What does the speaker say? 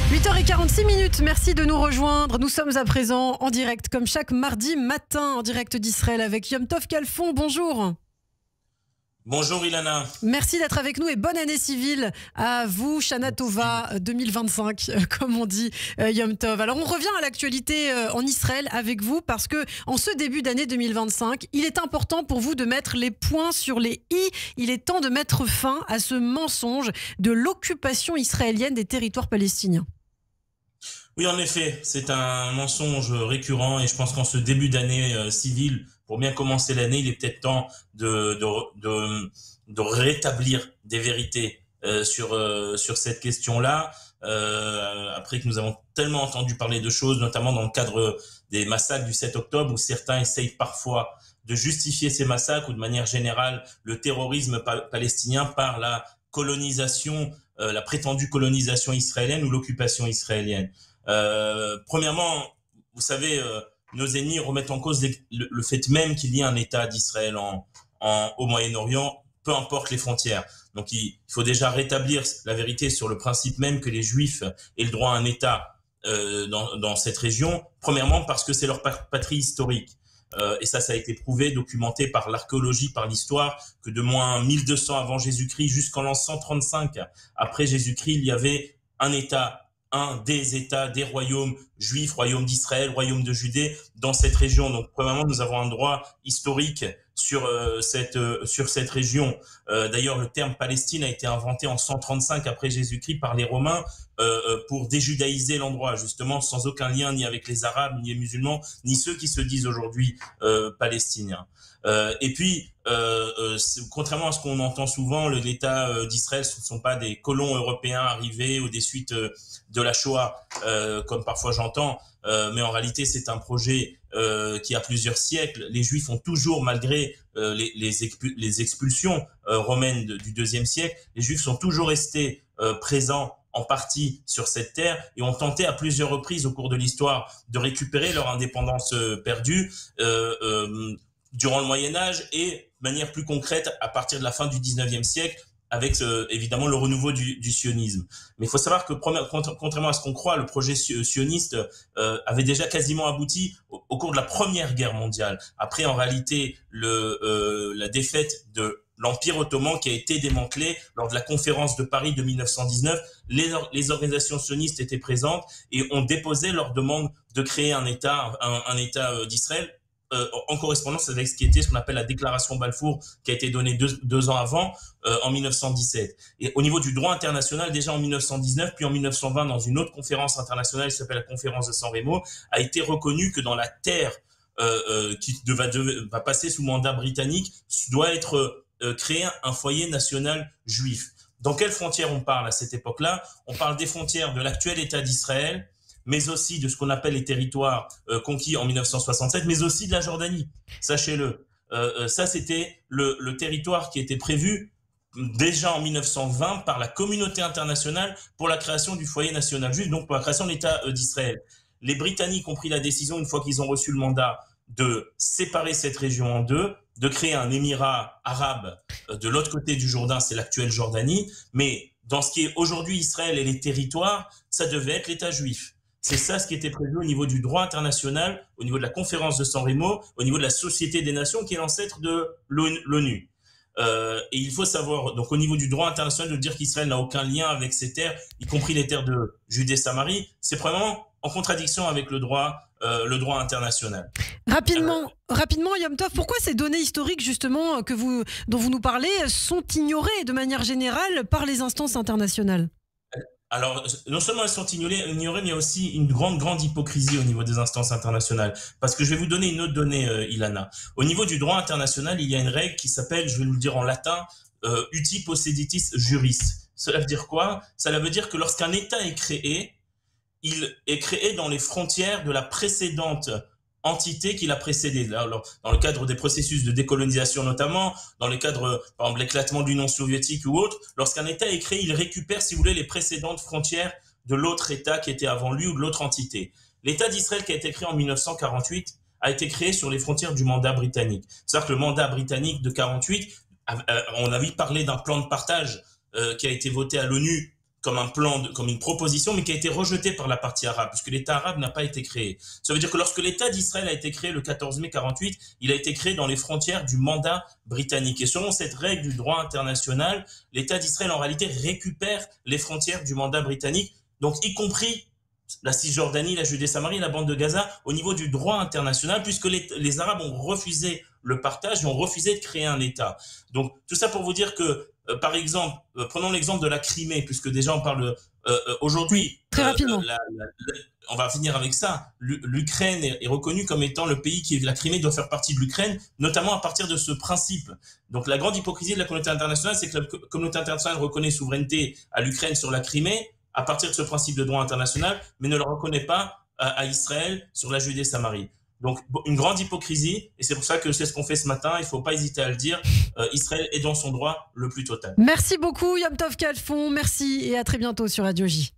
8h46, merci de nous rejoindre. Nous sommes à présent en direct, comme chaque mardi matin, en direct d'Israël avec Yom Tov Kalfon. Bonjour. Bonjour Ilana. Merci d'être avec nous et bonne année civile à vous, Shana Tova 2025, comme on dit, Yom Tov. Alors on revient à l'actualité en Israël avec vous parce que en ce début d'année 2025, il est important pour vous de mettre les points sur les i. Il est temps de mettre fin à ce mensonge de l'occupation israélienne des territoires palestiniens. Oui, en effet, c'est un mensonge récurrent et je pense qu'en ce début d'année civile, pour bien commencer l'année, il est peut-être temps de rétablir des vérités sur cette question-là. Après que nous avons tellement entendu parler de choses, notamment dans le cadre des massacres du 7 octobre, où certains essayent parfois de justifier ces massacres ou de manière générale le terrorisme palestinien par la colonisation, la prétendue colonisation israélienne ou l'occupation israélienne. Premièrement, vous savez, nos ennemis remettent en cause le fait même qu'il y ait un État d'Israël au Moyen-Orient, peu importe les frontières. Donc il faut déjà rétablir la vérité sur le principe même que les Juifs aient le droit à un État dans cette région. Premièrement parce que c'est leur patrie historique. Et ça a été prouvé, documenté par l'archéologie, par l'histoire, que de moins 1200 avant Jésus-Christ jusqu'en l'an 135 après Jésus-Christ, il y avait un État, des États, des royaumes juifs, royaume d'Israël, royaume de Judée, dans cette région. Donc, premièrement, nous avons un droit historique sur cette région. D'ailleurs, le terme Palestine a été inventé en 135 après Jésus-Christ par les Romains pour déjudaïser l'endroit, justement, sans aucun lien ni avec les Arabes, ni les musulmans, ni ceux qui se disent aujourd'hui palestiniens. Et puis, contrairement à ce qu'on entend souvent, l'État d'Israël, ce ne sont pas des colons européens arrivés ou des suites de la Shoah, comme parfois j'entends, mais en réalité c'est un projet qui a plusieurs siècles. Les Juifs ont toujours, malgré les expulsions romaines du IIe siècle, les Juifs sont toujours restés présents en partie sur cette terre et ont tenté à plusieurs reprises au cours de l'histoire de récupérer leur indépendance perdue durant le Moyen-Âge et de manière plus concrète à partir de la fin du XIXe siècle avec évidemment le renouveau du sionisme. Mais il faut savoir que contrairement à ce qu'on croit, le projet sioniste avait déjà quasiment abouti au cours de la Première Guerre mondiale. Après, en réalité, la défaite de l'Empire ottoman qui a été démantelé lors de la conférence de Paris de 1919, les organisations sionistes étaient présentes et ont déposé leur demande de créer un État d'Israël en correspondance avec ce qu'on appelle la déclaration Balfour, qui a été donnée deux ans avant, en 1917. Et au niveau du droit international, déjà en 1919, puis en 1920, dans une autre conférence internationale qui s'appelle la conférence de San Remo, a été reconnu que dans la terre qui va passer sous mandat britannique, doit être créé un foyer national juif. Dans quelles frontières on parle à cette époque-là? On parle des frontières de l'actuel État d'Israël, mais aussi de ce qu'on appelle les territoires conquis en 1967, mais aussi de la Jordanie, sachez-le. Ça, c'était le territoire qui était prévu déjà en 1920 par la communauté internationale pour la création du foyer national juif, donc pour la création de l'État d'Israël. Les Britanniques ont pris la décision, une fois qu'ils ont reçu le mandat, de séparer cette région en deux, de créer un émirat arabe de l'autre côté du Jourdain, c'est l'actuelle Jordanie, mais dans ce qui est aujourd'hui Israël et les territoires, ça devait être l'État juif. C'est ça ce qui était prévu au niveau du droit international, au niveau de la conférence de San Remo, au niveau de la Société des Nations, qui est l'ancêtre de l'ONU. Et il faut savoir, donc au niveau du droit international, de dire qu'Israël n'a aucun lien avec ces terres, y compris les terres de Judée-Samarie, c'est vraiment en contradiction avec le droit international. Rapidement, Yom Tov, pourquoi ces données historiques justement dont vous nous parlez sont ignorées de manière générale par les instances internationales? Alors, non seulement elles sont ignorées, mais il y a aussi une grande hypocrisie au niveau des instances internationales. Parce que je vais vous donner une autre donnée, Ilana. Au niveau du droit international, il y a une règle qui s'appelle, je vais vous le dire en latin, uti posseditis juris. Cela veut dire quoi? Cela veut dire que lorsqu'un État est créé, il est créé dans les frontières de la précédente entité qui l'a précédé. Alors, dans le cadre des processus de décolonisation notamment, dans le cadre, par exemple, l'éclatement de l'Union soviétique ou autre, lorsqu'un État est créé, il récupère, si vous voulez, les précédentes frontières de l'autre État qui était avant lui ou de l'autre entité. L'État d'Israël qui a été créé en 1948 a été créé sur les frontières du mandat britannique. C'est-à-dire que le mandat britannique de 48, on a vite parlé d'un plan de partage qui a été voté à l'ONU comme un plan, comme une proposition, mais qui a été rejetée par la partie arabe, puisque l'État arabe n'a pas été créé. Ça veut dire que lorsque l'État d'Israël a été créé le 14 mai 48, il a été créé dans les frontières du mandat britannique. Et selon cette règle du droit international, l'État d'Israël en réalité récupère les frontières du mandat britannique, donc y compris la Cisjordanie, la Judée-Samarie, la bande de Gaza, au niveau du droit international, puisque les Arabes ont refusé le partage et ont refusé de créer un État. Donc tout ça pour vous dire que, par exemple, prenons l'exemple de la Crimée, puisque déjà on parle aujourd'hui. Très rapidement. On va finir avec ça. L'Ukraine est reconnue comme étant le pays qui, la Crimée doit faire partie de l'Ukraine, notamment à partir de ce principe. Donc la grande hypocrisie de la communauté internationale, c'est que la communauté internationale reconnaît souveraineté à l'Ukraine sur la Crimée, à partir de ce principe de droit international, mais ne le reconnaît pas à Israël sur la Judée-Samarie. Donc, une grande hypocrisie, et c'est pour ça que c'est ce qu'on fait ce matin, il ne faut pas hésiter à le dire, Israël est dans son droit le plus total. Merci beaucoup Yom Tov Kalfon, merci et à très bientôt sur Radio J.